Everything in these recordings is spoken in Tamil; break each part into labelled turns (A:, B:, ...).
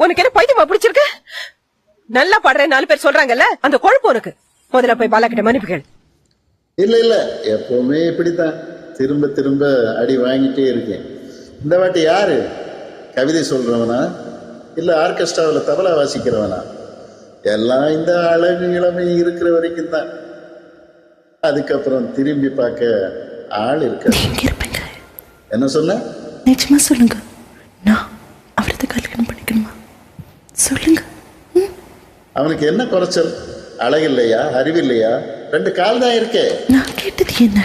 A: உனக்கு என்ன பைத்தியமா பிடிச்சிருக்கு? நல்லா பாடுறேன் 4 பேர் சொல்றாங்கல்ல, அந்த கொழுப்பு உனக்கு. முதல்ல போய் பாலா கிட்ட மன்னிப்பு கேளு.
B: இல்ல எப்பவுமே இப்படித்தான் திரும்ப திரும்ப அடி வாங்கிட்டே இருக்கேன். இந்த வாட்டி யாரு கவிதை சொல்றவனா இல்ல ஆர்கெஸ்ட்ராவில் தபலா வாசிக்கிறவனா? எல்லாம் இந்த அழகு இளமை இருக்கிற வரைக்கும் தான். அதுக்கப்புறம் திரும்பி பார்க்க ஆள் இருக்காது. என்ன சொன்ன?
C: நிஜமா சொல்லுங்க, நான் அவரது கல்யாணம் பண்ணிக்கணுமா? சொல்லுங்க.
B: அவனுக்கு என்ன குறைச்சல்? அழகு இல்லையா, அறிவு இல்லையா? 2 கால் தான் இருக்கே.
C: நான் கேட்டது என்ன?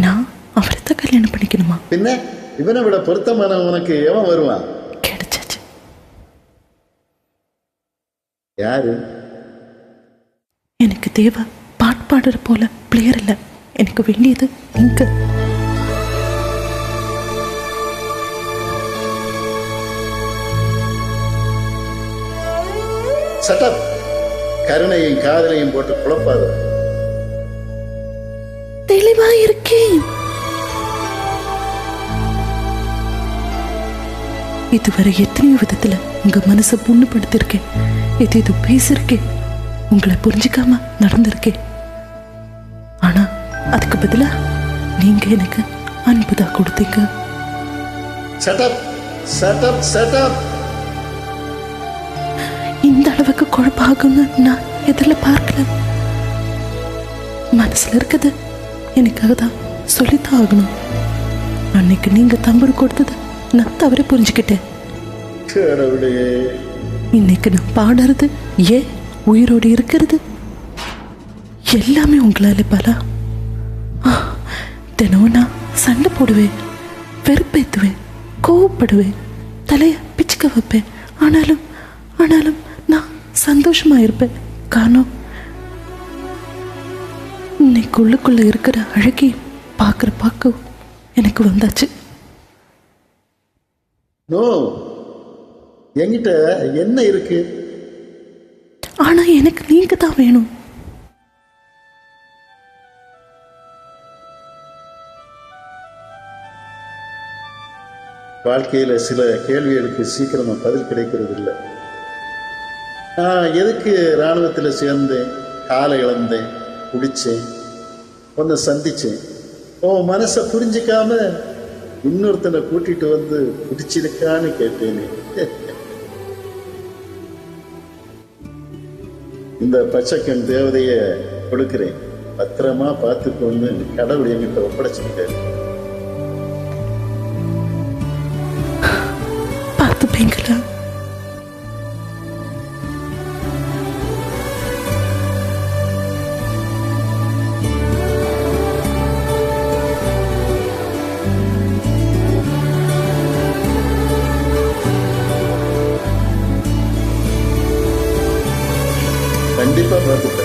C: நான் அவரது கல்யாணம் பண்ணிக்கணுமா?
B: பின்ன இவனை விட பொருத்தமான உனக்கு எவன் வருவான்?
C: கிடைச்சாச்சு.
B: யாரு?
C: எனக்கு தேவை பாட்டு பாடுற போல பிளேயர் இல்ல. எனக்கு வேண்டியது இங்க.
B: சட்டப். கருணையும் காதலையும் போட்டு குழப்பாத.
C: தெளிவா இருக்கேன். இதுவரை எத்தனையோ விதத்துல உங்க மனசை புண்ணுபடுத்திருக்கேன். எது பேசிருக்கேன். உங்களை புரிஞ்சுக்காம நடந்திருக்கேன். ஆனா அதுக்கு பதிலா நீங்க எனக்கு அன்புதான் கொடுத்தீங்க.
B: சட்டப் சட்டப் சட்டப்.
C: இந்த அளவுக்கு குழப்பாகும்னு நான் எதிரில் பார்க்கல. மனசுல இருக்குது எனக்காக தான் சொல்லித்தான் ஆகணும். அன்னைக்கு நீங்க தம்புரு கொடுத்தது நான் தவறே புரிஞ்சுக்கிட்டேன். இன்னைக்கு நான் பாடுறது, ஏன் உயிரோடு இருக்கிறது எல்லாமே உங்களால பலா. தினம் நான் சண்டை போடுவேன், வெறுப்பேத்துவேன், கோவப்படுவேன், தலைய பிச்சுக்க வைப்பேன். ஆனாலும் நான் சந்தோஷமா இருப்பேன். காரணம் இன்னைக்கு உள்ளுக்குள்ள இருக்கிற அழகி பார்க்க எனக்கு வந்தாச்சு.
B: என்கிட்ட என்ன இருக்கு?
C: ஆனா எனக்கு நீங்க தான் வேணும்.
B: வாழ்க்கையில சில கேள்விகளுக்கு சீக்கிரமா பதில் கிடைக்கிறது இல்லை. நான் எதுக்கு இராணுவத்தில் சேர்ந்தேன், காலை இழந்தேன், குடிச்சேன், உன்னை சந்திச்சேன். உன் மனசை புரிஞ்சிக்காம இன்னொருத்தனை கூட்டிட்டு வந்து பிடிச்சிருக்கான்னு கேட்டேனே. இந்த பச்சைக்கண் தேவதைய கொடுக்கிறேன், பத்திரமா பார்த்துக்கொண்டு கடவுள் என்கிட்ட ஒப்படைச்சிருக்காரு.
C: பார்த்துப்பீங்களா?
B: கண்டிப்பா பார்த்துப்பேன்.